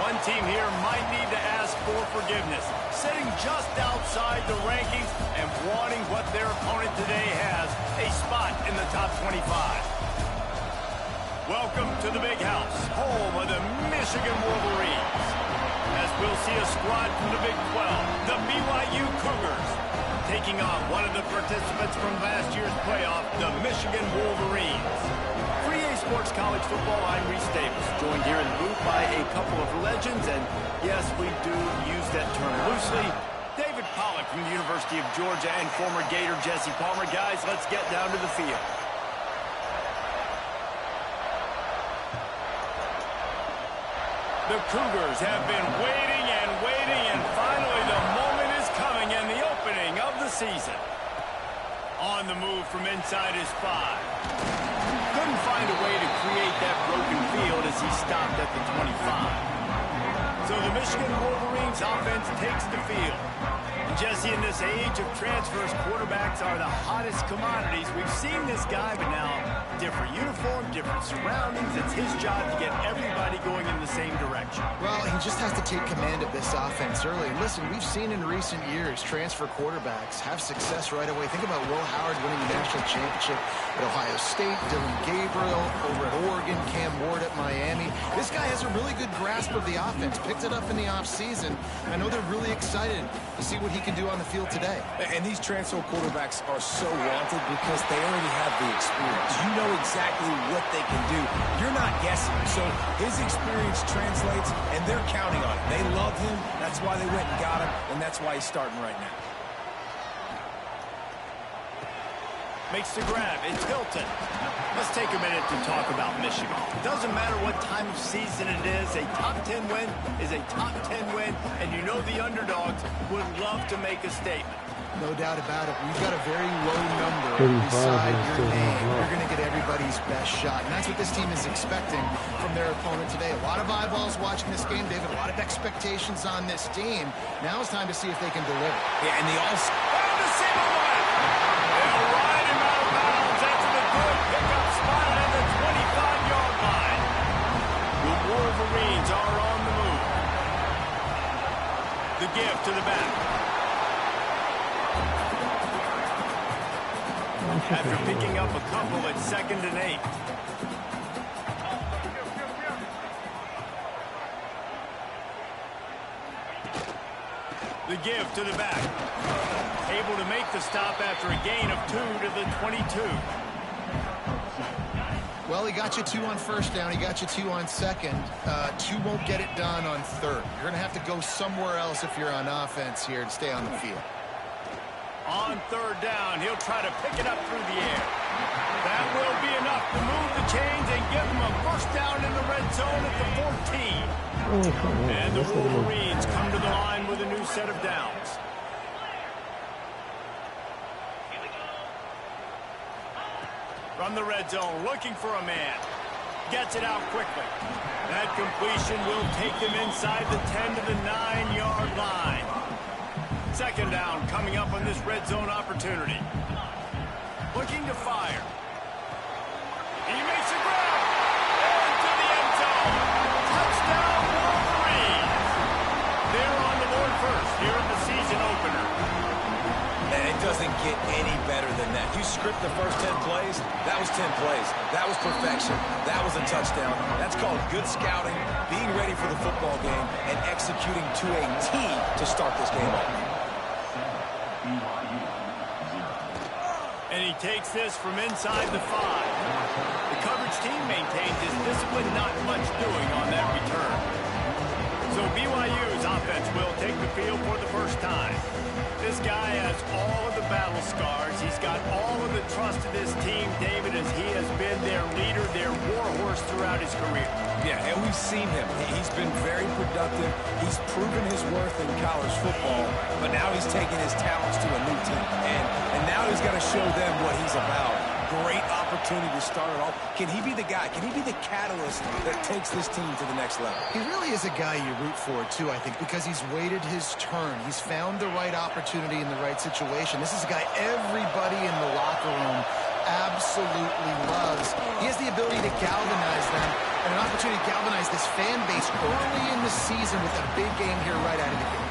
One team here might need to ask for forgiveness, sitting just outside the rankings and wanting what their opponent today has, a spot in the top 25. Welcome to the Big House, home of the Michigan Wolverines. As we'll see a squad from the Big 12, the BYU Cougars, taking on one of the participants from last year's playoff, the Michigan Wolverines. Free A Sports College Football, I'm Reese Davis, joined here in the booth by a couple of legends, and yes, we do use that term loosely. David Pollack from the University of Georgia and former Gator Jesse Palmer. Guys, let's get down to the field. The Cougars have been waiting, and finally the moment is coming and the opening of the season. On the move from inside his 5. Couldn't find a way to create that broken field as he stopped at the 25. So the Michigan Wolverines offense takes the field. And Jesse, in this age of transfers, quarterbacks are the hottest commodities. We've seen this guy, but now different uniform, different surroundings. It's his job to get everybody going in the same direction. Well, he just has to take command of this offense early. Listen, we've seen in recent years transfer quarterbacks have success right away. Think about Will Howard winning the national championship at Ohio State, Dylan Gabriel over at Oregon, Cam Ward at Miami. This guy has a really good grasp of the offense, picked it up in the offseason. I know they're really excited to see what he can do on the field today. And these transfer quarterbacks are so wanted because they already have the experience. You know exactly what they can do. You're not guessing. So his experience translates, and they're counting on it. They love him. That's why they went and got him, and that's why he's starting right now. Makes the grab. It's Hilton. Let's take a minute to talk about Michigan. It doesn't matter what time of season it is. A top 10 win is a top 10 win, and you know the underdogs would love to make a statement. No doubt about it. We've got a very low number beside your name. You're going to get everybody's best shot, and that's what this team is expecting from their opponent today. A lot of eyeballs watching this game, David. A lot of expectations on this team. Now it's time to see if they can deliver. Yeah, and the all-star. The single one. They'll ride him out of bounds. That's the good pickup spot at the 25-yard line. The Wolverines are on the move. The give to the back. After picking up a couple at 2nd and 8. The give to the back. Able to make the stop after a gain of 2 to the 22. Well, he got you 2 on first down. He got you 2 on second. 2 won't get it done on third. You're going to have to go somewhere else if you're on offense here to stay on the field. On 3rd down, he'll try to pick it up through the air. That will be enough to move the chains and give him a first down in the red zone at the 14. And the Wolverines come to the line with a new set of downs. From the red zone, looking for a man. Gets it out quickly. That completion will take them inside the 10 to the 9-yard line. 2nd down coming up on this red zone opportunity. Looking to fire. He makes a grab. Into the end zone. Touchdown Wolverines. They're on the board first here in the season opener. And it doesn't get any better than that. You script the first 10 plays, that was 10 plays. That was perfection. That was a touchdown. That's called good scouting, being ready for the football game, and executing to a T to start this game off. And he takes this from inside the 5. The coverage team maintains his discipline, not much doing on that return. So BYU's offense will take the field for the first time. This guy has all of the battle scars. He's got all of the trust of this team, David, as he has been their leader, their warhorse throughout his career. Yeah, and we've seen him. He's been very productive. He's proven his worth in college football, but now he's taking his talents to a new team. And now he's got to show them what he's about. Great opportunity to start it off. Can he be the guy? Can he be the catalyst that takes this team to the next level? He really is a guy you root for, too, I think, because he's waited his turn. He's found the right opportunity in the right situation. This is a guy everybody in the locker room absolutely loves. He has the ability to galvanize them And an opportunity to galvanize this fan base early in the season with a big game here right out of the gate.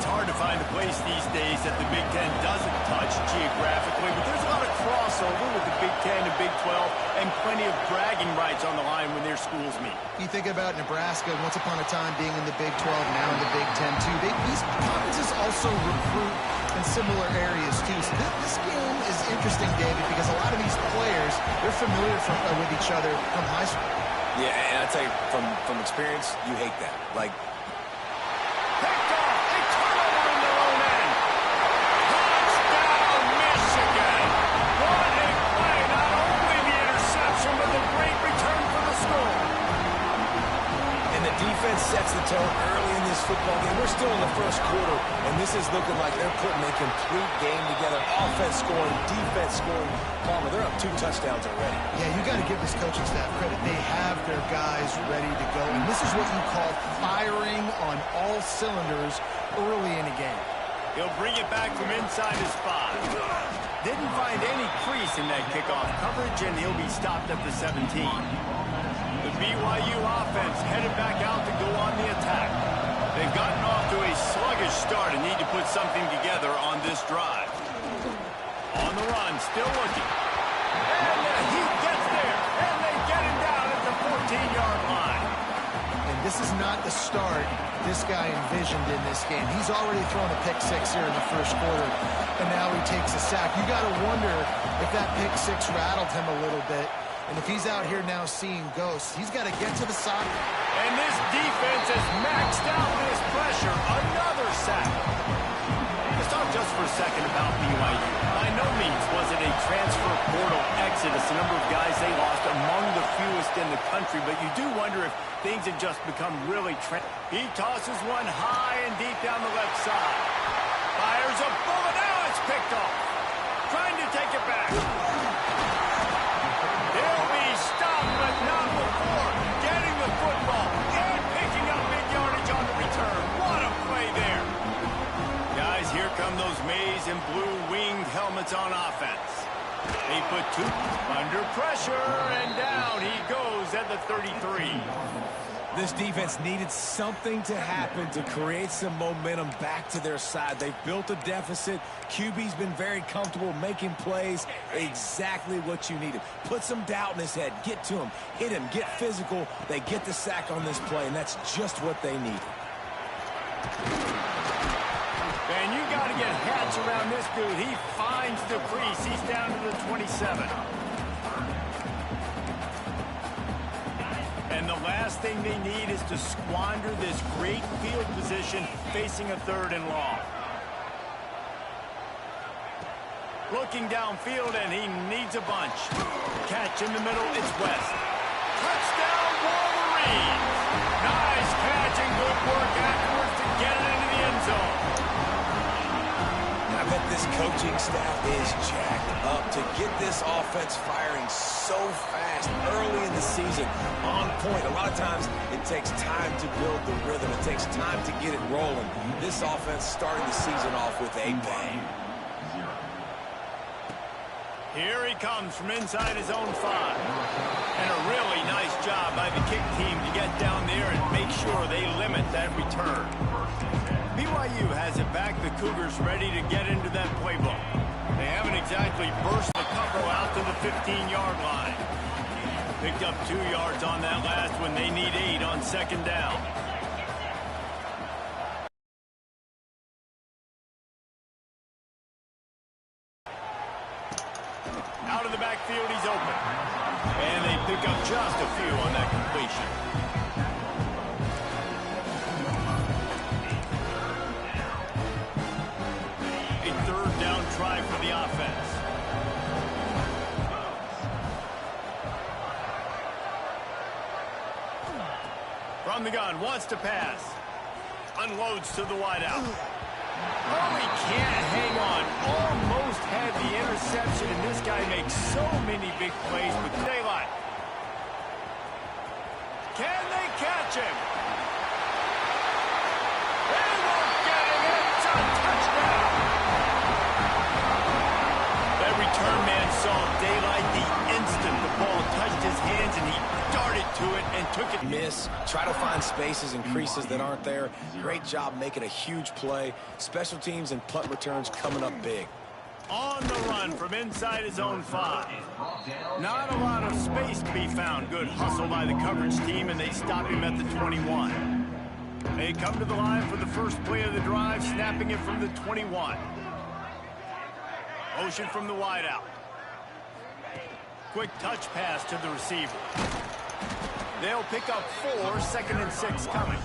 It's hard to find a place these days that the Big Ten doesn't touch geographically, but there's a lot of crossover with the Big Ten and Big 12 and plenty of bragging rights on the line when their schools meet. You think about Nebraska, once upon a time being in the Big 12, now in the Big Ten too. These conferences also recruit in similar areas too. So this game is interesting, David, because a lot of these players, they're familiar with each other from high school. Yeah, and I tell you, from experience, you hate that. Like, Picked off. They turn over in their own end. Touchdown, Michigan. What a play. Not only the interception, but the great return for the score. and the defense sets the tone early in this football game. We're still in the first quarter, and this is looking like they're putting a complete game together. Offense scoring, defense scoring. Palmer, they're up 2 touchdowns already. Yeah, you got to give this coaching staff credit. They have their guys ready to go, and this is what you call firing on all cylinders early in a game. He'll bring it back from inside his 5. Didn't find any crease in that kickoff coverage, and he'll be stopped at the 17. The BYU offense headed back out to go on the attack. They've gotten off to a sluggish start and need to put something together on this drive. On the run, still looking. And he gets there, and they get him down at the 14-yard line. And this is not the start this guy envisioned in this game. He's already thrown a pick 6 here in the first quarter, and now he takes a sack. You got to wonder if that pick 6 rattled him a little bit. And if he's out here now seeing ghosts, he's got to get to the side. And this defense has maxed out this pressure. Another sack. Let's talk just for a second about BYU. By no means was it a transfer portal exodus. The number of guys they lost among the fewest in the country. But you do wonder if things have just become really... He tosses one high and deep down the left side. Fires a bullet. Now it's picked off. Trying to take it back. He'll be stopped, but not before getting the football and picking up big yardage on the return. What a play there. Guys, here come those maize and blue winged helmets on offense. They put 2 under pressure, and down he goes at the 33. This defense needed something to happen to create some momentum back to their side. They've built a deficit. QB's been very comfortable making plays. Exactly what you needed. Put some doubt in his head. Get to him. Hit him. Get physical. They get the sack on this play, and that's just what they need. And you got to get hats around this dude. He finds the crease. He's down to the 27. And the last thing they need is to squander this great field position facing a 3rd and long. Looking downfield, and he needs a bunch. Catch in the middle, it's West. Touchdown, Wolverines! Nice catch and good work afterwards to get it into the end zone. I bet this coaching staff is jacked up to get this offense firing so fast early in the season, on point. A lot of times it takes time to build the rhythm. It takes time to get it rolling. This offense started the season off with a bang. Here he comes from inside his own 5. And a really nice job by the kick team to get down there and make sure they limit that return. BYU has it back. The Cougars ready to get into that playbook. They haven't exactly burst the cover out to the 15-yard line. Picked up 2 yards on that last one. They need 8 on 2nd down. Out of the backfield, he's open. And they pick up just a few on that completion. A 3rd down try for the offense. From the gun, wants to pass. Unloads to the wideout. Oh, he can't hang on. Almost had the interception, and this guy makes so many big plays with daylight. Can they catch him? They won't get him. It's a touchdown. That return man saw daylight the instant the ball touched his hands, and he darted to it and took it. Miss, try to find spaces and creases that aren't there. Great job making a huge play. Special teams and punt returns coming up big. On the run from inside his own 5. Not a lot of space to be found. Good hustle by the coverage team, and they stop him at the 21. They come to the line for the first play of the drive, snapping it from the 21. Motion from the wideout. Quick touch pass to the receiver. They'll pick up 4, 2nd and 6 coming.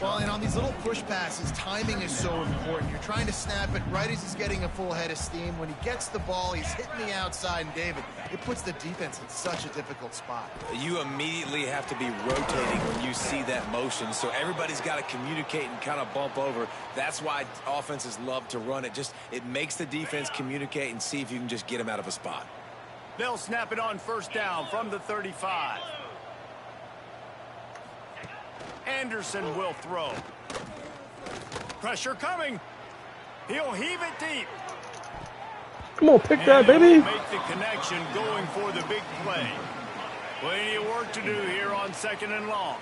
Well, and on these little push passes, timing is so important. You're trying to snap it right as he's getting a full head of steam. When he gets the ball, he's hitting the outside, and David, it puts the defense in such a difficult spot. You immediately have to be rotating when you see that motion, so everybody's got to communicate and kind of bump over. That's why offenses love to run it. It makes the defense communicate and see if you can just get them out of a spot. They'll snap it on first down from the 35. Anderson will throw. Pressure coming. He'll heave it deep. Come on, pick that, baby. Make the connection going for the big play. Plenty of work to do here on 2nd and long.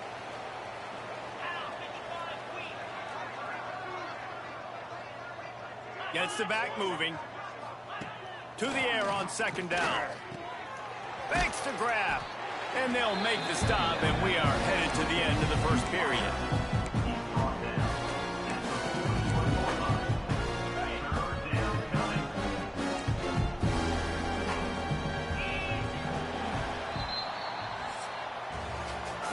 Gets the back moving. To the air on 2nd down. Makes the grab. And they'll make the stop, and we are headed to the end of the first period.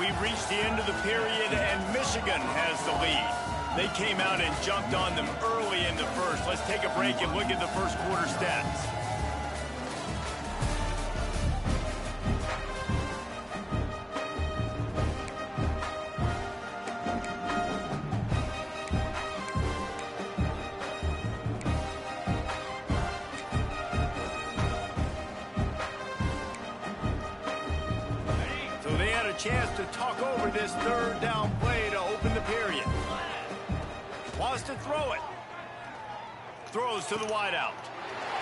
We've reached the end of the period, and Michigan has the lead. They came out and jumped on them early in the first. Let's take a break and look at the first quarter stats. Chance to talk over this 3rd down play to open the period. Wants to throw it. Throws to the wideout.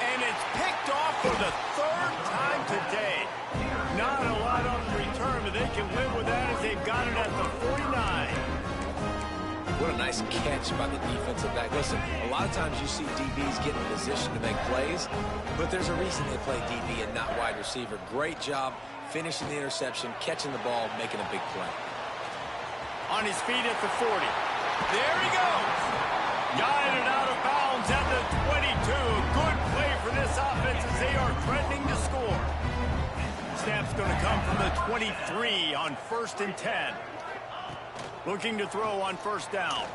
And it's picked off for the 3rd time today. Not a lot on the return, but they can live with that as they've got it at the 49. What a nice catch by the defensive back. Listen, a lot of times you see DBs get in position to make plays, but there's a reason they play DB and not wide receiver. Great job finishing the interception, catching the ball, making a big play. On his feet at the 40. There he goes. Guided out of bounds at the 22. Good play for this offense as they are threatening to score. Snap's going to come from the 23 on 1st and 10. Looking to throw on first down.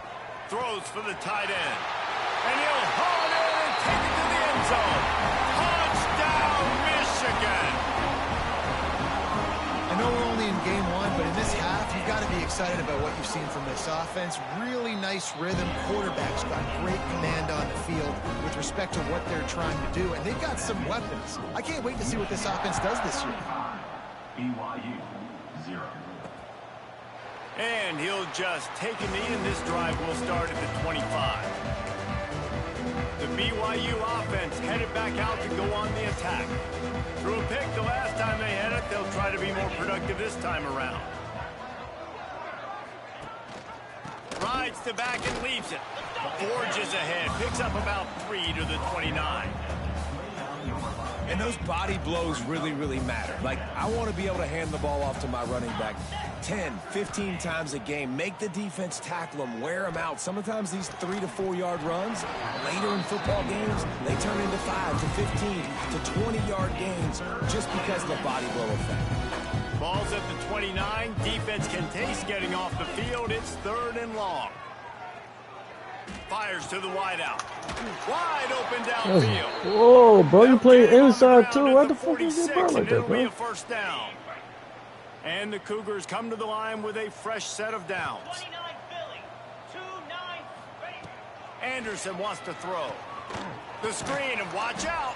Throws for the tight end. And he'll haul it in and take it to the end zone. Touchdown, Michigan. I know we're only in game 1, but in this half, you've got to be excited about what you've seen from this offense. Really nice rhythm. Quarterback's got great command on the field with respect to what they're trying to do, and they've got some weapons. I can't wait to see what this offense does this year. BYU 0. And he'll just take a knee, and this drive will start at the 25. The BYU offense headed back out to go on the attack. Threw a pick the last time they had it. They'll try to be more productive this time around. Rides the back and leaves it. Forges ahead. Picks up about 3 to the 29. And those body blows really, really matter. Like, I want to be able to hand the ball off to my running back 10, 15 times a game. Make the defense tackle them, wear them out. Sometimes these 3 to 4 yard runs, later in football games, they turn into 5 to 15 to 20-yard gains just because of the body blow effect. Ball's at the 29. Defense can taste getting off the field. It's 3rd and long. Fires to the wideout. Wide open downfield. Whoa, bro, you play inside too. What the fuck is your ball like that, It'll be bro? a first down. And the Cougars come to the line with a fresh set of downs. Anderson wants to throw. The screen, and watch out.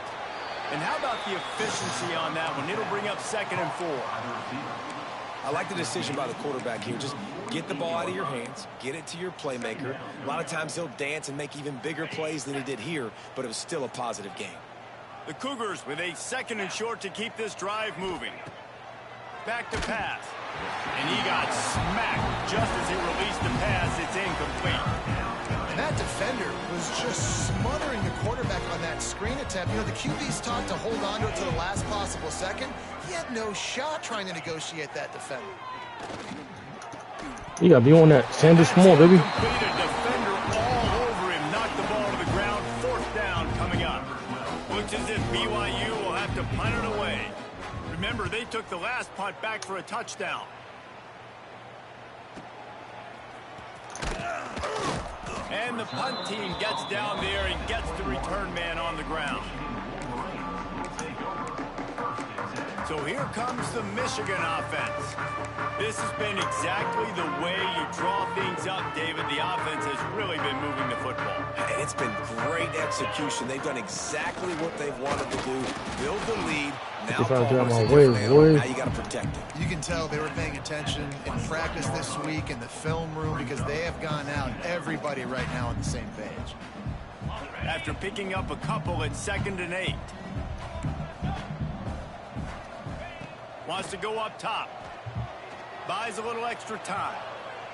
And how about the efficiency on that one? It'll bring up 2nd and 4. I like the decision by the quarterback here. Just get the ball out of your hands, get it to your playmaker. A lot of times he'll dance and make even bigger plays than he did here, but it was still a positive game. The Cougars with a 2nd and short to keep this drive moving. Back to pass. And he got smacked just as he released the pass. It's incomplete. And that defender was just smothering the quarterback on that screen attempt. You know, the QB's taught to hold on to it to the last possible second. He had no shot trying to negotiate that defender. You got to be on that. Sanders Moore, baby. Completed defender all over him. Knocked the ball to the ground. Fourth down coming up. Looks as if BYU will have to punt it away. Remember, they took the last punt back for a touchdown. And the punt team gets down there and gets the return man on the ground. So here comes the Michigan offense. This has been exactly the way you draw things up, David. The offense has really been moving the football. And it's been great execution. They've done exactly what they've wanted to do. Build the lead. Now you got to protect it. You can tell they were paying attention in practice this week in the film room because they have gone out, everybody right now on the same page. After picking up a couple at 2nd and 8. Wants to go up top. Buys a little extra time.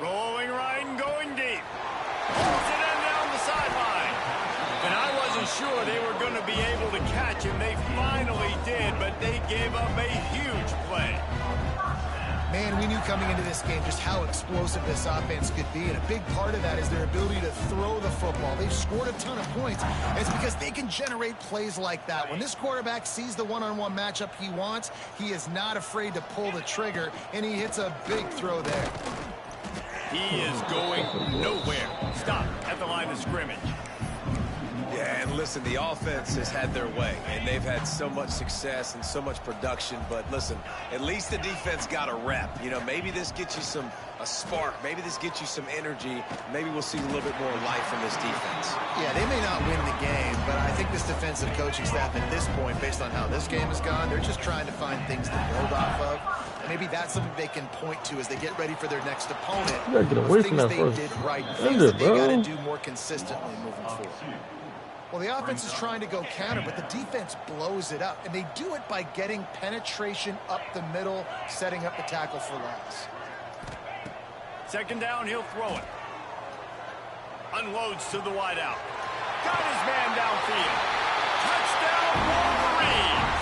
Rolling right and going deep. Pulls it in down the sideline. And I wasn't sure they were going to be able to catch him. They finally did, but they gave up a huge play. Man, we knew coming into this game just how explosive this offense could be, and a big part of that is their ability to throw the football. They've scored a ton of points, and it's because they can generate plays like that. When this quarterback sees the one-on-one matchup he wants, he is not afraid to pull the trigger, and he hits a big throw there. He is going nowhere. Stop at the line of scrimmage. Yeah, and listen, the offense has had their way, and they've had so much success and so much production. But listen, at least the defense got a rep. You know, maybe this gets you a spark. Maybe this gets you some energy. Maybe we'll see a little bit more life from this defense. Yeah, they may not win the game, but I think this defensive coaching staff at this point, based on how this game has gone, they're just trying to find things to build off of. And maybe that's something they can point to as they get ready for their next opponent. You gotta get away from that things they first. did right, things that they got to do more consistently moving forward. Well, the offense is trying to go counter, but the defense blows it up. And they do it by getting penetration up the middle, setting up the tackle for loss. 2nd down, he'll throw it. Unloads to the wideout. Got his man downfield. Touchdown, Wolverines!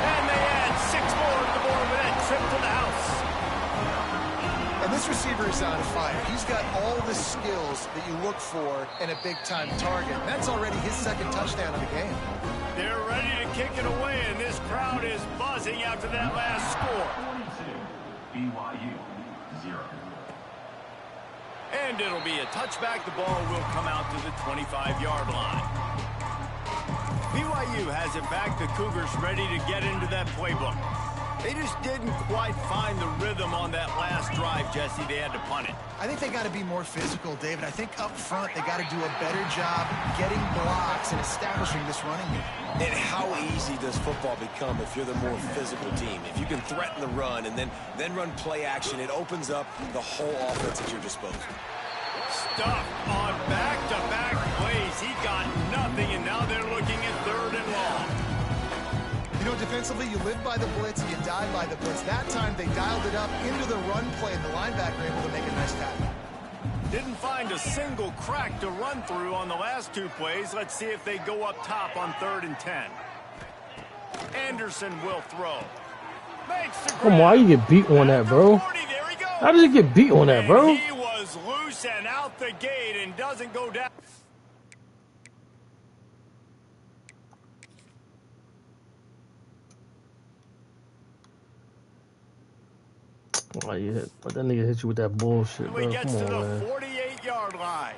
And they add 6 more to the board with that trip to the house. And this receiver is on fire. He's got all the skills that you look for in a big-time target. And that's already his 2nd touchdown of the game. They're ready to kick it away, and this crowd is buzzing after that last score. 42, BYU, 0. And it'll be a touchback. The ball will come out to the 25-yard line. BYU has it back. The Cougars ready to get into that playbook. They just didn't quite find the rhythm on that last drive, Jesse. They had to punt it. I think they got to be more physical, David. I think up front they got to do a better job getting blocks and establishing this running game. And how easy does football become if you're the more physical team? If you can threaten the run and then run play action, it opens up the whole offense at your disposal. Stuffed on back-to-back plays. He got nothing, and now they're looking at 3rd and long. You know, defensively, you live by the blitz and you die by the blitz. That time, they dialed it up into the run play, and the linebacker able to make a nice tackle. Didn't find a single crack to run through on the last 2 plays. Let's see if they go up top on 3rd and 10. Anderson will throw. Makes the grab. Come on, how you get beat on that, bro? 40, there he goes. How did you get beat on that, bro? And he was loose and out the gate and doesn't go down. Oh, yeah. But that nigga hit you with that bullshit, bro. He gets Come to on, the man. 48-yard line.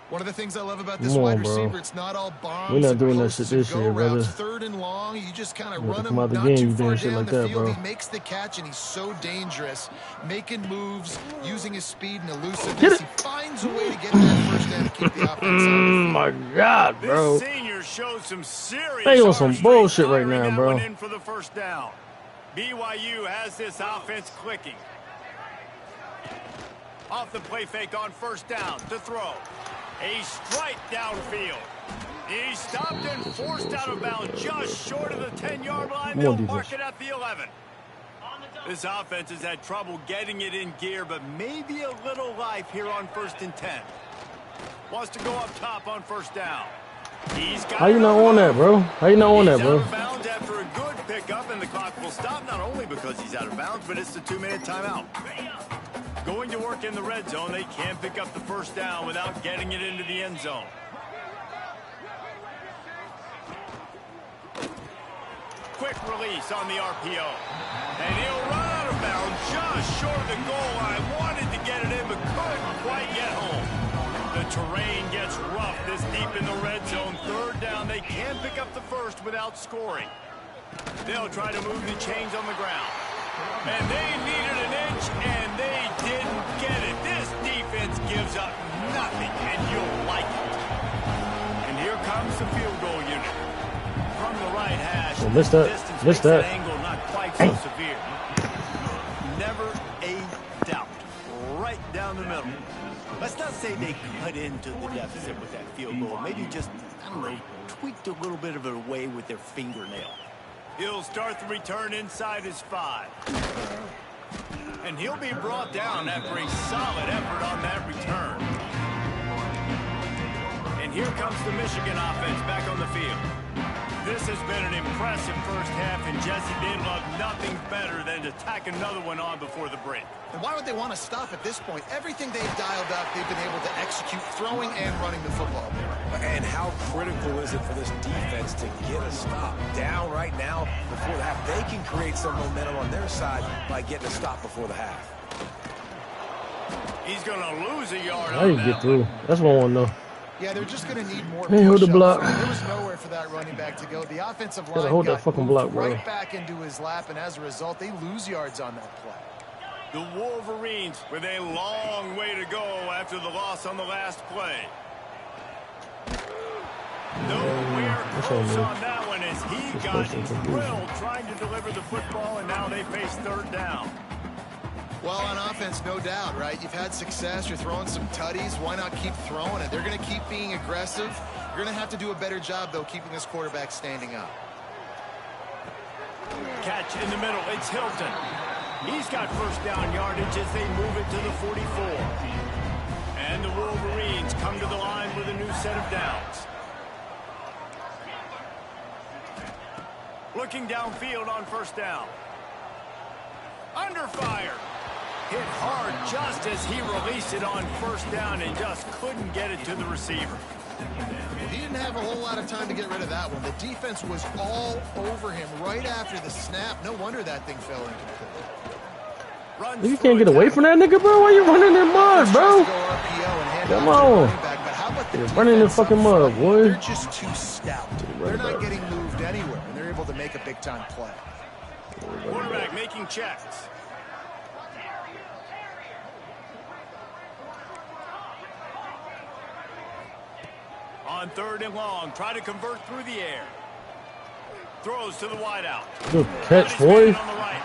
One of the things I love about this Come on, wide bro. receiver, it's not all bombs. We're not and doing that posts shit this and go year, brother. routes. 3rd and long, you just kind of You have run to him come out the not game, too you far doing shit down like the that, field. bro. He makes the catch, and he's so dangerous, making moves, using his speed and Get elusiveness. it. He finds a way to get that first down to keep the offense on Oh, the my God, bro. This senior shows some serious They on some arm bullshit strength, right firing now, that bro. one in for the first down. BYU has this offense clicking. Off the play fake on 1st down to throw. A strike downfield. He stopped and forced out of bounds just short of the 10-yard line. Come They'll on, mark defense. it at the 11. This offense has had trouble getting it in gear, but maybe a little life here on 1st and 10. Wants to go up top on 1st down. He's got How you not on that, bro? How you not on that, bro? He's out of bounds after a good pickup, and the clock will stop not only because he's out of bounds, but it's the 2-minute timeout. Going to work in the red zone, they can pick up the 1st down without getting it into the end zone. Quick release on the RPO. And he'll run out of bounds just short of the goal line. Wanted to get it in, but couldn't quite get home. The terrain gets rough this deep in the red zone. 3rd down, they can pick up the 1st without scoring. They'll try to move the chains on the ground. And they needed an inch, and they didn't get it. This defense gives up nothing, and you'll like it. And here comes the field goal unit. From the right hash, Oh, missed that. distance Missed makes that. angle not quite so severe. Never a doubt. Right down the middle. Let's not say they cut into the deficit with that field goal. Maybe just, I don't know, tweaked a little bit of it away with their fingernail. He'll start the return inside his 5. And he'll be brought down after a solid effort on that return. And here comes the Michigan offense back on the field. This has been an impressive 1st half, and Jesse, they'd love nothing better than to tack another one on before the break. And why would they want to stop at this point? Everything they've dialed up, they've been able to execute, throwing and running the football. And how critical is it for this defense to get a stop down right now before the half? They can create some momentum on their side by getting a stop before the half. He's going to lose a yard How on you that get through? That's what I want to know. Yeah, they're just going to need more Hey, hold the push-ups. block. There was nowhere for that running back to go. The offensive Gotta line hold that got fucking moved block, bro. right back into his lap, and as a result, they lose yards on that play. The Wolverines with a long way to go after the loss on the last play. Nowhere close on that one as he got drilled trying to deliver the football, and now they face 3rd down. Well, on offense, no doubt, right? You've had success. You're throwing some tutties. Why not keep throwing it? They're going to keep being aggressive. You're going to have to do a better job, though, keeping this quarterback standing up. Catch in the middle. It's Hilton. He's got 1st down yardage as they move it to the 44. And the Wolverines come to the line with a new set of downs. Looking downfield on 1st down. Under fire. Hit hard just as he released it on 1st down and just couldn't get it to the receiver. He didn't have a whole lot of time to get rid of that one. The defense was all over him right after the snap. No wonder that thing fell incomplete. You can't get away from that nigga, bro. Why you running in mud, bro? Come on. You're running in the fucking mud, boy. They're just too stout. They're not getting moved anywhere, and they're able to make a big-time play. Quarterback making checks. On 3rd and long, try to convert through the air. Throws to the wideout. Good catch, boy. On the right.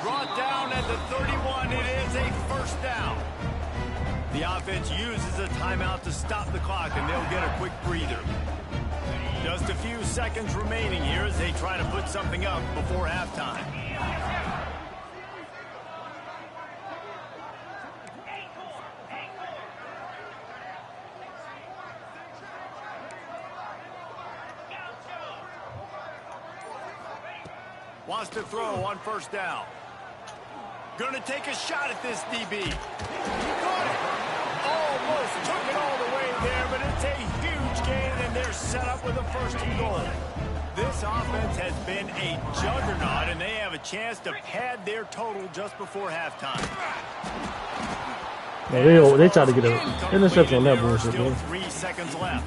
Brought down at the 31. It is a 1st down. The offense uses a timeout to stop the clock, and they'll get a quick breather. Just a few seconds remaining here as they try to put something up before halftime. Wants to throw on 1st down. Gonna take a shot at this DB. He caught it. Almost took it all the way there, but it's a huge gain, and they're set up with a 1st and goal. This offense has been a juggernaut, and they have a chance to pad their total just before halftime. Oh, they try to get an interception on that bullshit, Still man. 3 seconds left.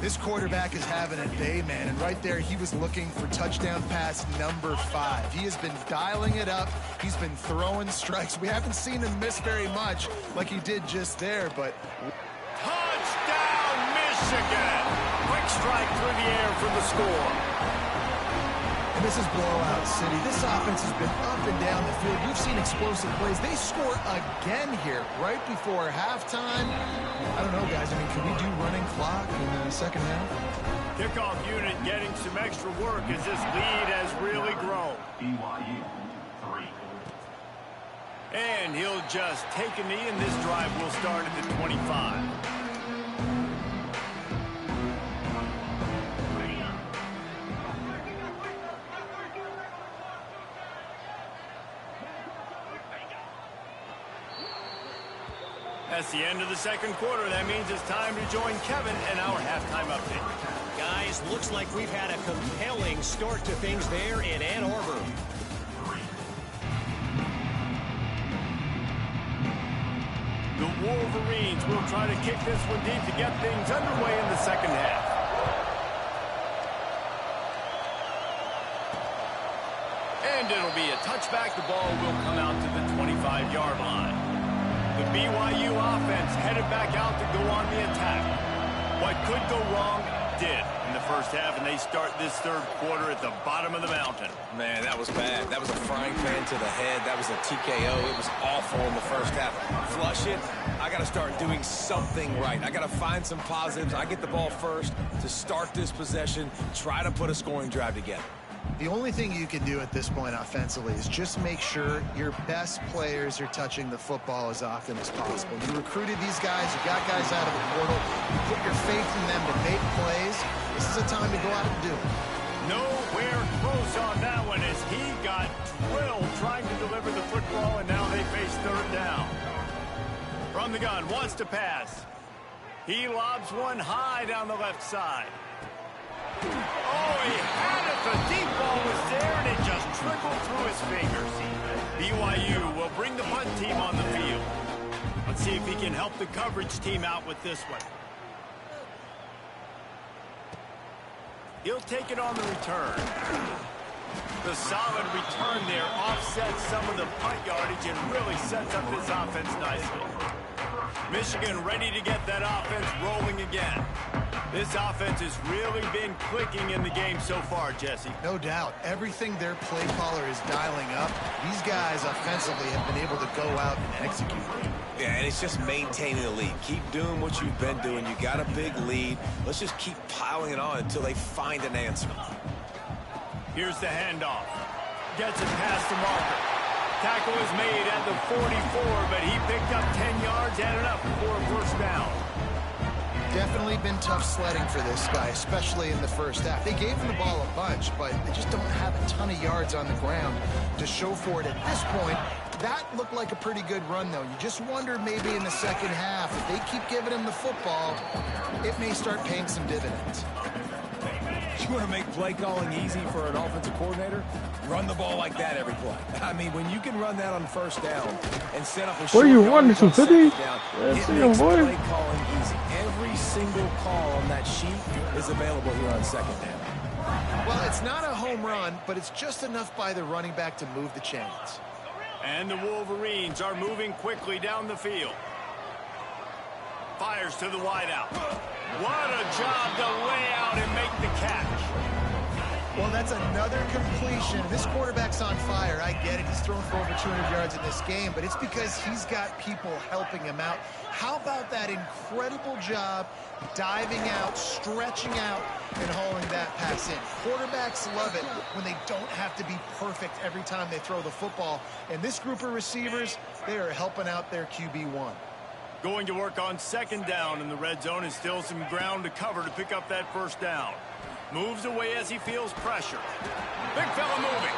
This quarterback is having a day, man, and right there he was looking for touchdown pass number 5. He has been dialing it up. He's been throwing strikes. We haven't seen him miss very much like he did just there, but... Touchdown, Michigan! Quick strike through the air for the score. And this is blowout city. This offense has been up and down the field. We've seen explosive plays. They score again here right before halftime. I don't know, guys. I mean, can we do running clock in the 2nd half? Kickoff unit getting some extra work as this lead has really grown. BYU 3. And he'll just take a knee, and this drive will start at the 25. That's the end of the second quarter. That means it's time to join Kevin and our halftime update. Guys, looks like we've had a compelling start to things there in Ann Arbor. The Wolverines will try to kick this one deep to get things underway in the second half. And it'll be a touchback. The ball will come out to the 25-yard line. The BYU offense headed back out to go on the attack. What could go wrong did in the first half, and they start this third quarter at the bottom of the mountain. Man, that was bad. That was a frying pan to the head. That was a TKO. It was awful in the first half. Flush it. I got to start doing something right. I got to find some positives. I get the ball first to start this possession, try to put a scoring drive together. The only thing you can do at this point offensively is just make sure your best players are touching the football as often as possible. You recruited these guys, you got guys out of the portal, you put your faith in them to make plays. This is a time to go out and do it. Nowhere close on that one as he got drilled trying to deliver the football, and now they face third down. From the gun, wants to pass. He lobs one high down the left side. Oh, he had it. The deep ball was there, and it just trickled through his fingers. BYU will bring the punt team on the field. Let's see if he can help the coverage team out with this one. He'll take it on the return. The solid return there offsets some of the punt yardage and really sets up this offense nicely. Michigan ready to get that offense rolling again. This offense has really been clicking in the game so far, Jesse. No doubt. Everything their play caller is dialing up, these guys offensively have been able to go out and execute. Yeah, and it's just maintaining the lead. Keep doing what you've been doing. You got a big lead. Let's just keep piling it on until they find an answer. Here's the handoff. Gets it past the marker. Tackle is made at the 44, but he picked up 10 yards and enough for a first down. Definitely been tough sledding for this guy, especially in the first half. They gave him the ball a bunch, but they just don't have a ton of yards on the ground to show for it at this point. That looked like a pretty good run, though. You just wonder maybe in the second half, if they keep giving him the football, it may start paying some dividends. You want to make play calling easy for an offensive coordinator? Run the ball like that every play. I mean, when you can run that on first down and set up a short you running to 50? it See him, makes boy. play calling easy. Every single call on that sheet is available here on second down. Well, it's not a home run, but it's just enough by the running back to move the chains. And the Wolverines are moving quickly down the field. Fires to the wideout. What a job to lay out and make the catch. Well, that's another completion. This quarterback's on fire. I get it. He's thrown for over 200 yards in this game, but it's because he's got people helping him out. How about that incredible job diving out, stretching out, and hauling that pass in? Quarterbacks love it when they don't have to be perfect every time they throw the football. And this group of receivers, they are helping out their QB1. Going to work on second down in the red zone, and still some ground to cover to pick up that first down. Moves away as he feels pressure. Big fella moving.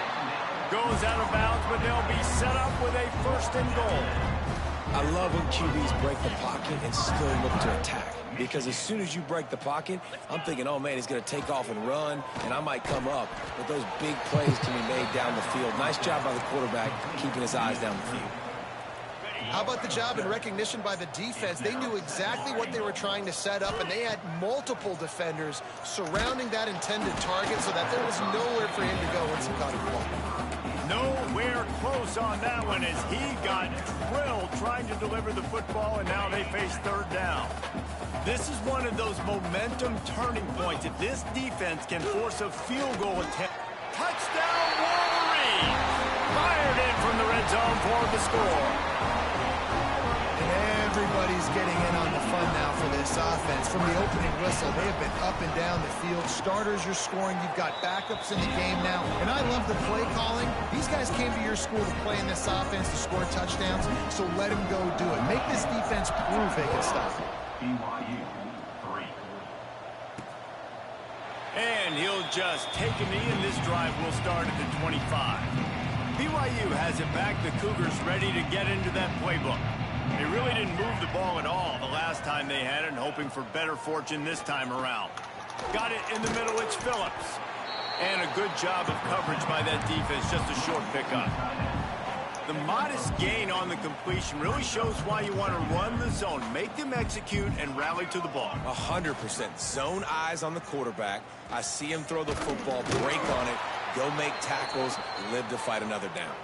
Goes out of bounds, but they'll be set up with a first and goal. I love when QBs break the pocket and still look to attack. Because as soon as you break the pocket, I'm thinking, oh, man, he's going to take off and run, and I might come up. But those big plays can be made down the field. Nice job by the quarterback keeping his eyes down the field. How about the job and recognition by the defense? They knew exactly what they were trying to set up, and they had multiple defenders surrounding that intended target so that there was nowhere for him to go once he caught the ball. Nowhere close on that one as he got drilled trying to deliver the football, and now they face third down. This is one of those momentum turning points. If this defense can force a field goal attempt. Touchdown Wolverines! Fired in from the red zone for the score. And everybody's getting in on the fun now for this offense. From the opening whistle, they have been up and down the field. Starters are scoring. You've got backups in the game now. And I love the play calling. These guys came to your school to play in this offense to score touchdowns, so let them go do it. Make this defense prove they can stop it. BYU 3. And he'll just take a knee, and this drive will start at the 25. BYU has it back. The Cougars ready to get into that playbook. They really didn't move the ball at all the last time they had it, and hoping for better fortune this time around. Got it in the middle. It's Phillips. And a good job of coverage by that defense. Just a short pickup. The modest gain on the completion really shows why you want to run the zone. Make them execute and rally to the ball. 100%. Zone eyes on the quarterback. I see him throw the football, break on it, go make tackles, live to fight another down.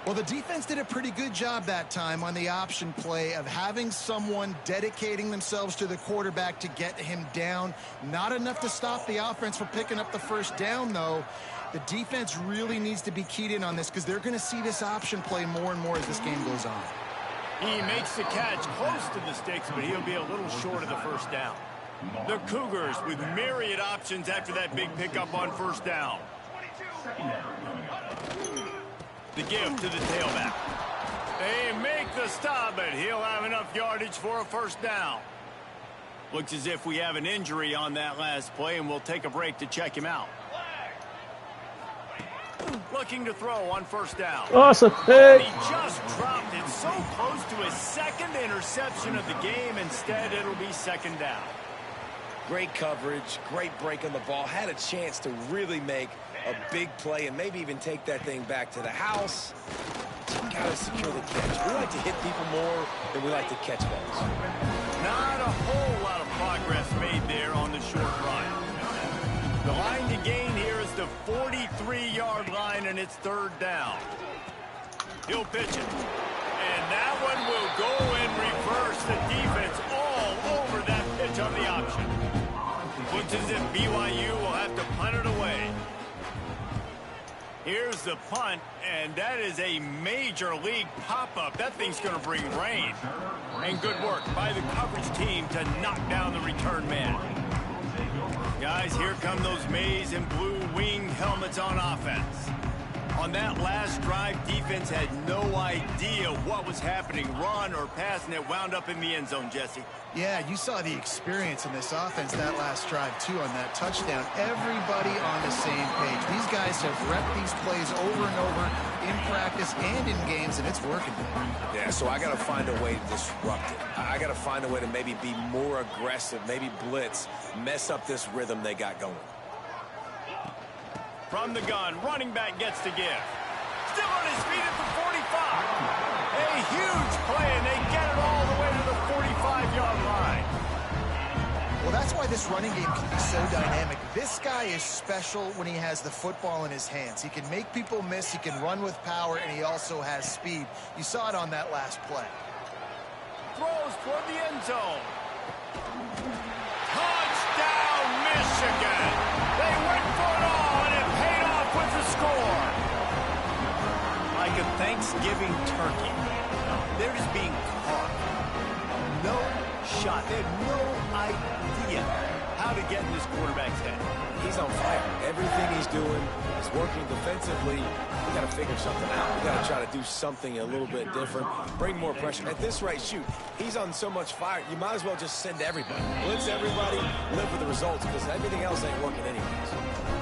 Well, the defense did a pretty good job that time on the option play of having someone dedicating themselves to the quarterback to get him down. Not enough to stop the offense from picking up the first down, though. The defense really needs to be keyed in on this because they're going to see this option play more and more as this game goes on. He makes the catch close to the sticks, but he'll be a little short of the first down. The Cougars with myriad options after that big pickup on first down. The give to the tailback. They make the stop, but he'll have enough yardage for a first down. Looks as if we have an injury on that last play, and we'll take a break to check him out. Looking to throw on first down. Awesome. He just dropped it so close to his second interception of the game. Instead, it'll be second down. Great coverage, great break on the ball. Had a chance to really make a big play and maybe even take that thing back to the house. You got to secure the catch. We like to hit people more than we like to catch balls. Not a whole lot of progress made there on the short run. The line to gain here is the 43-yard line, and it's third down. He'll pitch it. And that one will go in reverse. The defense all over that pitch on the option. Looks as if BYU will have to punt it away. Here's the punt, and that is a major league pop-up. That thing's going to bring rain. And good work by the coverage team to knock down the return man. Guys, here come those maize and blue winged helmets on offense. On that last drive, defense had no idea what was happening, run or pass, and it wound up in the end zone, Jesse. Yeah, you saw the experience in this offense that last drive, too, on that touchdown. Everybody on the same page. These guys have repped these plays over and over in practice and in games, and it's working. Yeah, so I got to find a way to disrupt it. I got to find a way to maybe be more aggressive, maybe blitz, mess up this rhythm they got going. From the gun, running back gets to give. Still on his feet at the 45. A huge play, and they get it all the way to the 45-yard line. Well, that's why this running game can be so dynamic. This guy is special when he has the football in his hands. He can make people miss, he can run with power, and he also has speed. You saw it on that last play. Throws toward the end zone. Touchdown, Michigan. They went for it all, and it paid off with the score. Like a Thanksgiving turkey. They're just being caught. No shot. They had no idea how to get in this quarterback's head. He's on fire. Everything he's doing is working defensively. We got to figure something out. We got to try to do something a little bit different. Bring more pressure. At this rate, shoot, he's on so much fire, you might as well just send everybody. Blitz everybody, live with the results, because everything else ain't working anyways.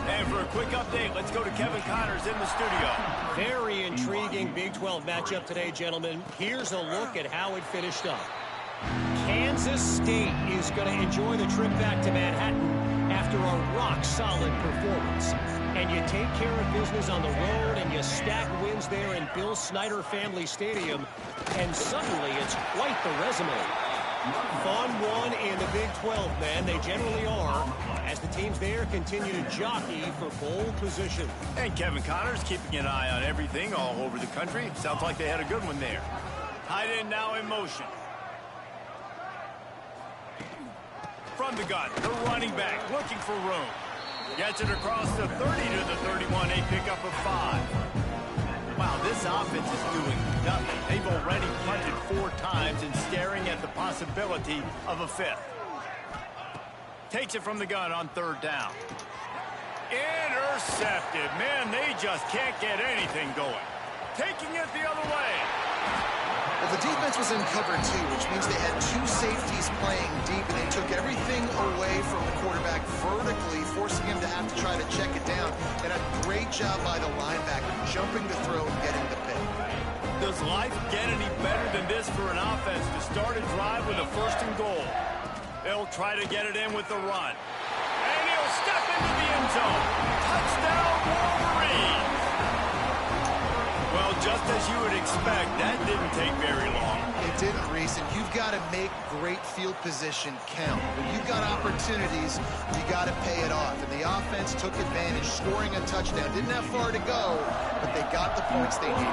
And for a quick update, let's go to Kevin Connors in the studio. Very intriguing Big 12 matchup today, gentlemen. Here's a look at how it finished up. Kansas State is going to enjoy the trip back to Manhattan after a rock-solid performance. And you take care of business on the road, and you stack wins there in Bill Snyder Family Stadium, and suddenly it's quite the resume. Fun one in the Big 12, man. They generally are, as the teams there continue to jockey for bowl position. And Kevin Connors keeping an eye on everything all over the country. Sounds like they had a good one there. Tight end now in motion. From the gun, the running back looking for room. Gets it across the 30 to the 31, a pickup of 5. Wow, this offense is doing nothing. They've already punted 4 times and staring at the possibility of a fifth. Takes it from the gun on third down. Intercepted. Man, they just can't get anything going. Taking it the other way. Well, the defense was in cover two, which means they had two safeties playing deep, and they took everything away from the quarterback vertically, forcing him to have to try to check it down. And a great job by the linebacker, jumping the throw and getting the pick. Does life get any better than this for an offense to start a drive with a first and goal? They'll try to get it in with the run. And he'll step into the end zone. Touchdown, Wolverines! Well, just as you would expect, that didn't take very long. It didn't, Reese, and you've got to make great field position count. When you've got opportunities, you got to pay it off. And the offense took advantage, scoring a touchdown. Didn't have far to go, but they got the points they needed.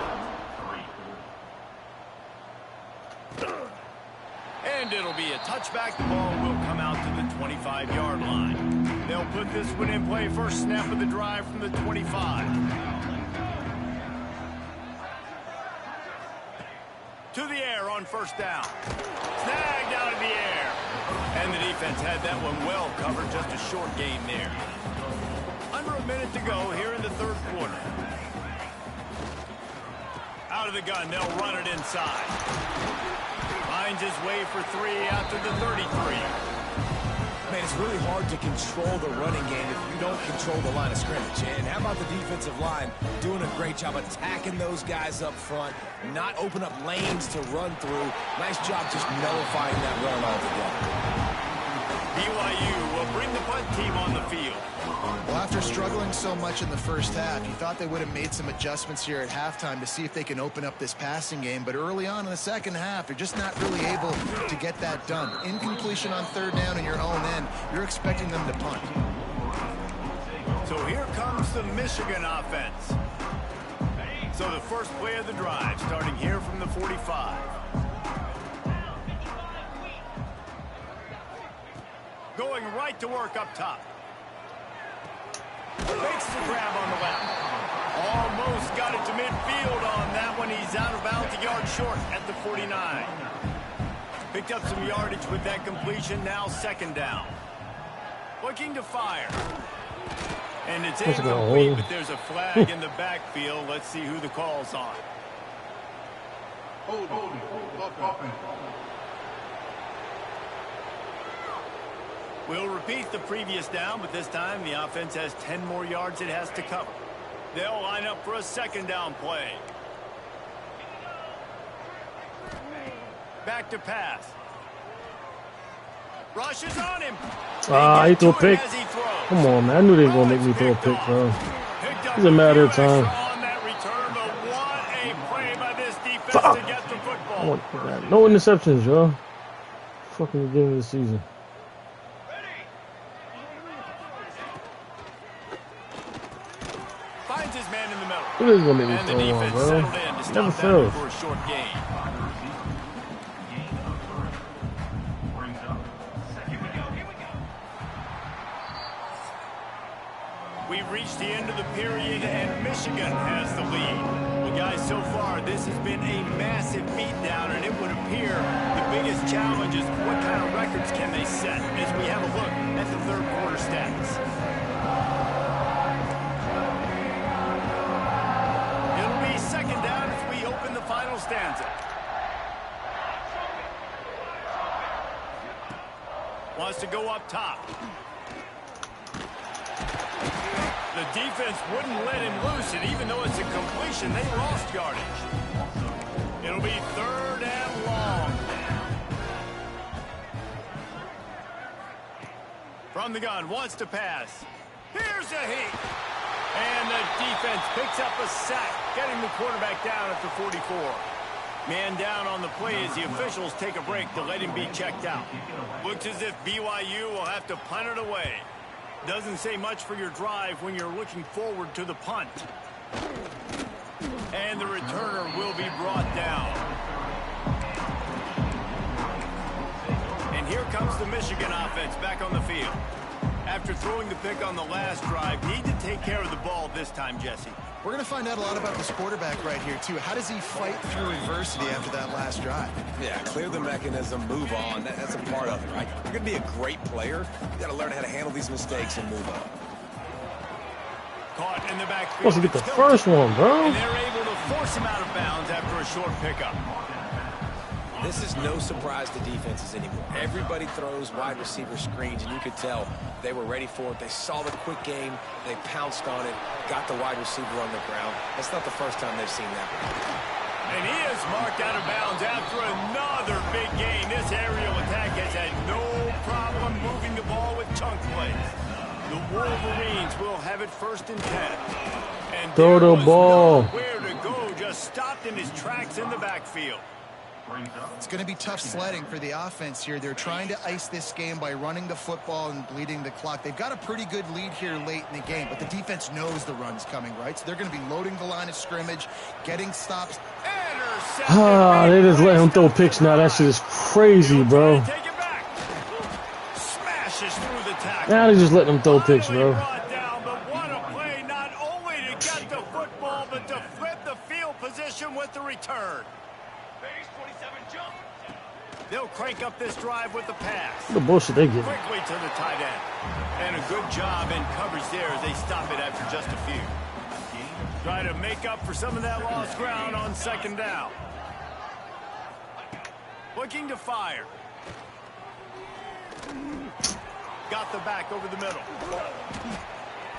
And it'll be a touchback. The ball will come out to the 25-yard line. They'll put this one in play. First snap of the drive from the 25. To the air on first down. Snagged out of the air. And the defense had that one well covered. Just a short gain there. Under a minute to go here in the third quarter. Out of the gun. They'll run it inside. Finds his way for three after the 33. Man, it's really hard to control the running game if you don't control the line of scrimmage. And how about the defensive line doing a great job attacking those guys up front, not open up lanes to run through. Nice job just nullifying that run altogether. BYU will bring the punt team on the field. Well, after struggling so much in the first half, you thought they would have made some adjustments here at halftime to see if they can open up this passing game. But early on in the second half, you're just not really able to get that done. Incompletion on third down in your own end, you're expecting them to punt. So here comes the Michigan offense. So the first play of the drive, starting here from the 45. Going right to work up top. Makes the grab on the left. Almost got it to midfield on that one. He's out of bounds, a yard short at the 49. Picked up some yardage with that completion. Now second down. Looking to fire. And it's incomplete, but there's a flag in the backfield. Let's see who the call's on. Hold. We'll repeat the previous down, but this time the offense has 10 more yards it has to cover. They'll line up for a second down play. Back to pass. Rushes on him. He threw a pick. Come on, man. I knew they were going to make me throw a pick, bro. It's a matter of time. Fuck. I want that. No interceptions, yo. Fucking beginning of the season. Finds his man in the middle. Who is going to make me throw one, bro? Never fails. For a short gain. We've reached the end of the period, and Michigan has the lead. Well, guys, so far, this has been a massive beatdown, and it would appear the biggest challenge is what kind of records can they set as we have a look at the third quarter stats. It'll be second down as we open the final stanza. Wants to go up top. The defense wouldn't let him loose, and even though it's a completion, they lost yardage. It'll be third and long. From the gun, wants to pass. Here's a heat. And the defense picks up a sack, getting the quarterback down at the 44. Man down on the play as the officials take a break to let him be checked out. Looks as if BYU will have to punt it away. Doesn't say much for your drive when you're looking forward to the punt. And the returner will be brought down. And here comes the Michigan offense back on the field. After throwing the pick on the last drive, need to take care of the ball this time, Jesse. We're going to find out a lot about this quarterback right here, too. How does he fight through adversity after that last drive? Yeah, clear the mechanism, move on. That's a part of it, right? You're going to be a great player. You got to learn how to handle these mistakes and move on. Caught in the backfield. Supposed to get the first one, bro. And they're able to force him out of bounds after a short pickup. This is no surprise to defenses anymore. Everybody throws wide receiver screens, and you could tell they were ready for it. They saw the quick game. They pounced on it, got the wide receiver on the ground. That's not the first time they've seen that. And he is marked out of bounds after another big gain. This aerial attack has had no problem moving the ball with chunk plays. The Wolverines will have it 1st and 10. And throw the ball. Where to go, just stopped in his tracks in the backfield. It's going to be tough sledding for the offense here. They're trying to ice this game by running the football and bleeding the clock. They've got a pretty good lead here late in the game, but the defense knows the run's coming, right? So they're going to be loading the line of scrimmage, getting stops. They just let him throw picks now. That shit is crazy, bro. Smashes through the tackle. Now they just let him throw picks, bro. Down, but what a play, not only to get the football, but to flip the field position with the return. They'll crank up this drive with the pass. What the bullshit they get? Quickly to the tight end. And a good job in coverage there as they stop it after just a few. Try to make up for some of that lost ground on 2nd down. Looking to fire. Got the back over the middle.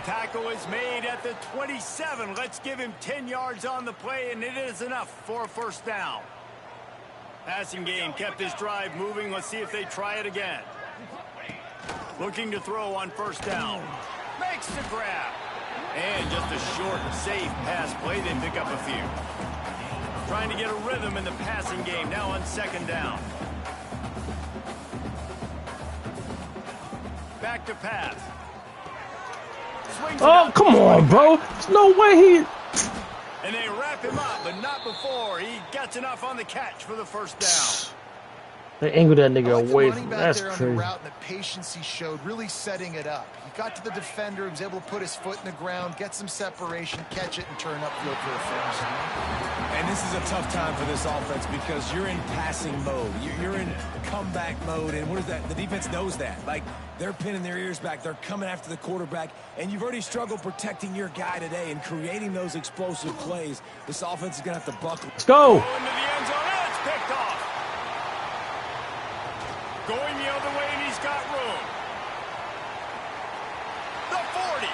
Tackle is made at the 27. Let's give him 10 yards on the play, and it is enough for a 1st down. Passing game kept this drive moving. Let's see if they try it again. Looking to throw on 1st down. Makes the grab. And just a short, safe pass play. They pick up a few. Trying to get a rhythm in the passing game. Now on 2nd down. Back to pass. Oh, come on, bro. There's no way he... And they wrap him up, but not before he gets enough on the catch for the 1st down. They angled that nigga like away the from running back that's there crazy. on the route and the patience he showed, really setting it up. He got to the defender, he was able to put his foot in the ground, get some separation, catch it, and turn upfield for a 1st. And this is a tough time for this offense because you're in passing mode. You're in comeback mode, and what is that? The defense knows that. Like, they're pinning their ears back. They're coming after the quarterback, and you've already struggled protecting your guy today and creating those explosive plays. This offense is going to have to buckle. Let's go. Into the end zone, and it's picked off. Going the other way, and he's got room. The 40.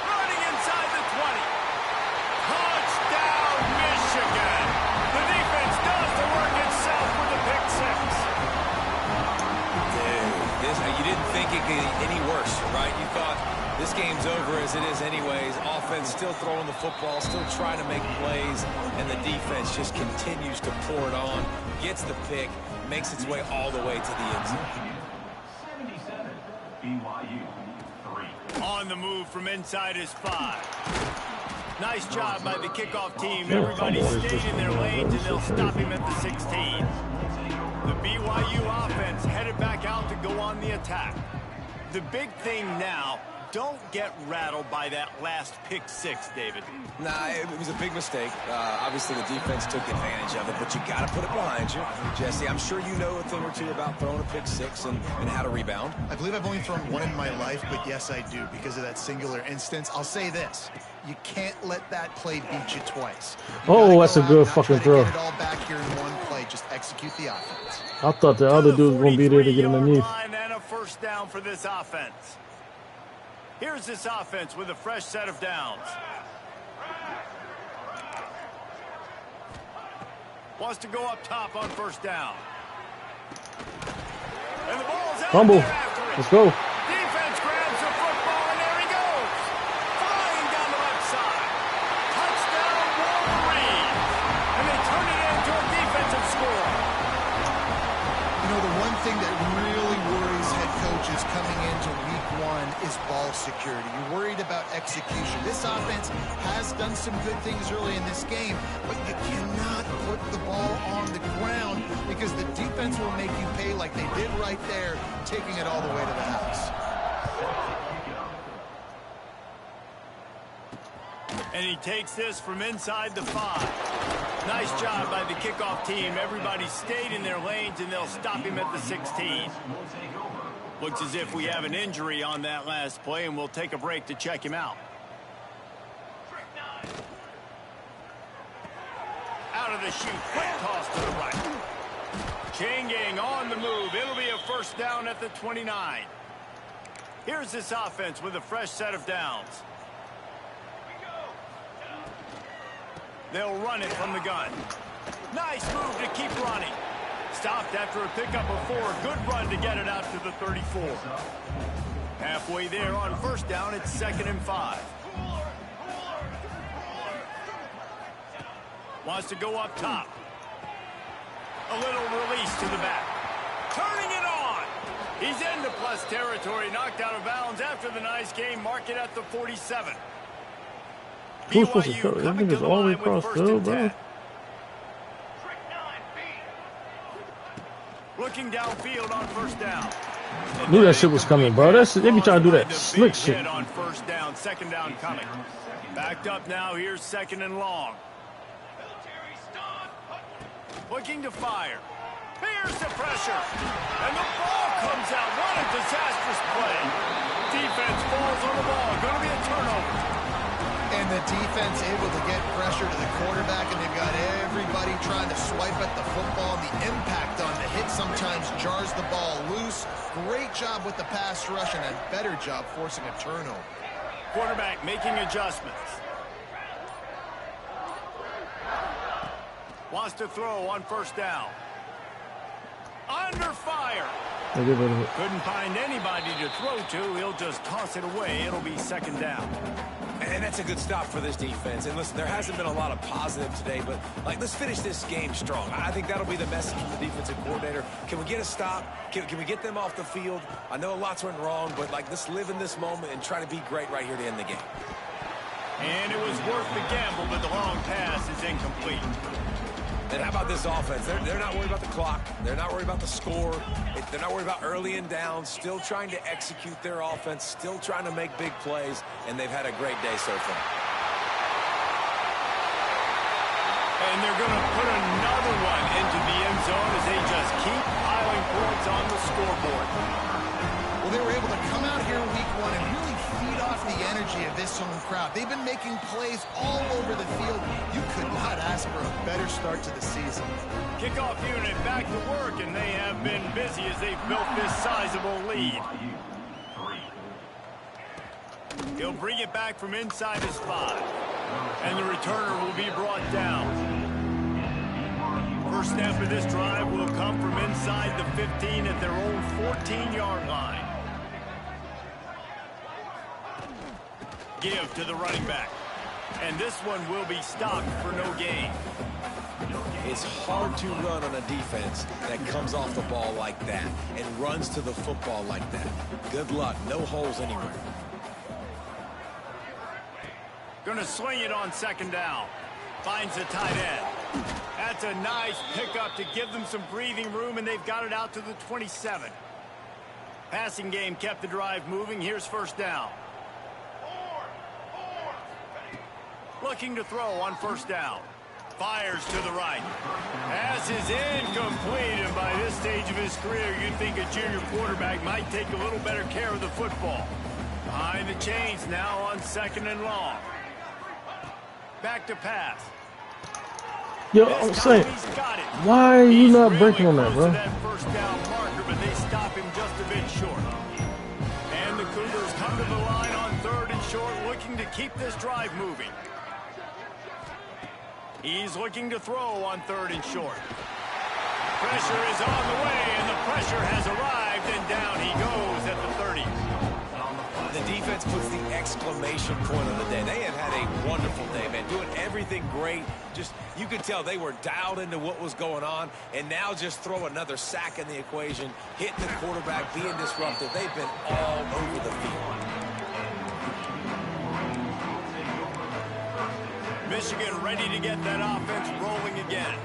Running inside the 20. Touchdown, Michigan. The defense does the work itself with a pick 6. Dude, you didn't think it could get any worse, right? You thought this game's over as it is anyways. Offense still throwing the football, still trying to make plays, and the defense just continues to pour it on, gets the pick, makes its way all the way to the end zone. 77, BYU 3. On the move from inside his 5. Nice job by the kickoff team. Everybody stayed in their lanes, and they'll stop him at the 16. The BYU offense headed back out to go on the attack. The big thing now, don't get rattled by that last pick 6, David. Nah, it was a big mistake. Obviously, the defense took advantage of it, but you got to put it behind you. Jesse, I'm sure you know a thing or two about throwing a pick 6 and how to rebound. I believe I've only thrown one in my life, but yes, I do because of that singular instance. I'll say this. You can't let that play beat you twice. Oh, that's a good fucking throw. Get it all back here in one play. Just execute the offense. I thought the other dude was going to be there to get underneath. And a 1st down for this offense. Here's this offense with a fresh set of downs. Wants to go up top on 1st down. And the ball's out. Fumble. Let's go. Defense grabs the football, and there he goes. Flying down the left side. Touchdown, Wolverines. And they turn it into a defensive score. You know, the one thing that really worries head coaches coming into week 1 is ball security. You're worried about execution. This offense has done some good things early in this game, but you cannot put the ball on the ground because the defense will make you pay like they did right there, taking it all the way to the house. And he takes this from inside the 5. Nice job by the kickoff team. Everybody stayed in their lanes, and they'll stop him at the 16. Looks as if we have an injury on that last play, and we'll take a break to check him out. Out of the chute, quick toss to the right. Changing on the move. It'll be a first down at the 29. Here's this offense with a fresh set of downs. They'll run it from the gun. Nice move to keep running. Stopped after a pickup of 4. Good run to get it out to the 34. Halfway there on first down, it's 2nd and 5. Wants to go up top. A little release to the back. Turning it on. He's into plus territory, knocked out of bounds after the nice game. Mark it at the 47. Who's supposed to throw? That nigga's all the way across the field, bro. Looking downfield on first down. Knew that shit was coming, bro. They be trying to do that slick shit. On first down, 2nd down coming. Backed up now. Here's 2nd and long. Looking to fire. Here's the pressure. And the ball comes out. What a disastrous play. Defense falls on the ball. Going to be a turnover. And the defense able to get pressure to the quarterback, and they've got everybody trying to swipe at the football. And the impact on the hit sometimes jars the ball loose. Great job with the pass rush, and a better job forcing a turnover. Quarterback making adjustments. Wants to throw on first down. Under fire. Couldn't find anybody to throw to. He'll just toss it away. It'll be 2nd down. And that's a good stop for this defense. And listen, there hasn't been a lot of positive today, but let's finish this game strong. I think that'll be the message from the defensive coordinator. Can we get a stop? Can we get them off the field? I know lots went wrong, but let's live in this moment and try to be great right here to end the game. And it was worth the gamble, but the long pass is incomplete. And how about this offense? They're not worried about the clock. They're not worried about the score. They're not worried about early and down. Still trying to execute their offense. Still trying to make big plays. And they've had a great day so far. And they're going to put another one into the end zone as they just keep piling points on the scoreboard. Well, they were able to come out here week 1 and really feed off the energy of this home crowd. They've been making plays all over the field. You could not ask for a better start to the season. Kickoff unit back to work, and they have been busy as they've built this sizable lead. He'll bring it back from inside his 5. And the returner will be brought down. First snap of this drive will come from inside the 15 at their own 14-yard line. Give to the running back. And this one will be stopped for no gain. It's hard to run on a defense that comes off the ball like that and runs to the football like that. Good luck. No holes anywhere. Going to swing it on 2nd down. Finds the tight end. That's a nice pickup to give them some breathing room, and they've got it out to the 27. Passing game kept the drive moving. Here's first down. Looking to throw on first down. Fires to the right. Pass is incomplete, and by this stage of his career, you'd think a junior quarterback might take a little better care of the football. Behind the chains now on 2nd and long. Back to pass. Yo, I'm saying, why are you not breaking on that, bro? That first down marker, but they stop him just a bit short. And the Cougars come to the line on 3rd and short, looking to keep this drive moving. He's looking to throw on 3rd and short. Pressure is on the way, and the pressure has arrived, and down he goes at the 30. The defense puts the exclamation point on the day. They have had a wonderful day, man. Doing everything great. Just, you could tell they were dialed into what was going on, and now just throw another sack in the equation, hitting the quarterback, being disruptive. They've been all over the field. Michigan ready to get that offense rolling again.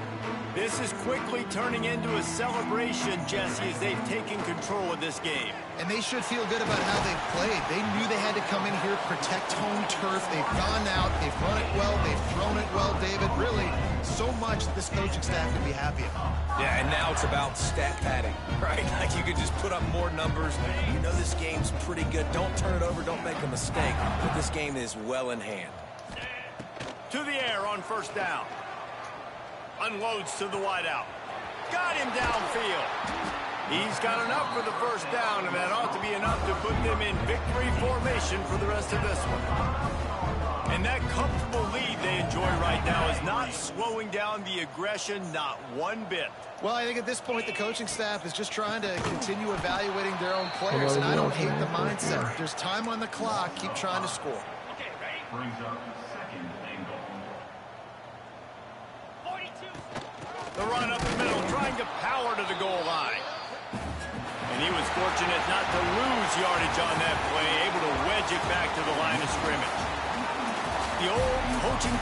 This is quickly turning into a celebration, Jesse, as they've taken control of this game. And they should feel good about how they've played. They knew they had to come in here, protect home turf. They've gone out, they've run it well, they've thrown it well, David. Really, so much this coaching staff can be happy about. Yeah, and now it's about stat padding, right? Like you could just put up more numbers. You know this game's pretty good. Don't turn it over, don't make a mistake. But this game is well in hand. To the air on first down. Unloads to the wideout. Got him downfield. He's got enough for the first down, and that ought to be enough to put them in victory formation for the rest of this one. And that comfortable lead they enjoy right now is not slowing down the aggression, not one bit. Well, I think at this point, the coaching staff is just trying to continue evaluating their own players, and I don't hate the mindset. There's time on the clock. Keep trying to score. Brings up second and goal. The run up the middle, trying to power to the goal line. And he was fortunate not to lose yardage on that play, able to wedge it back to the line of scrimmage. The old coaching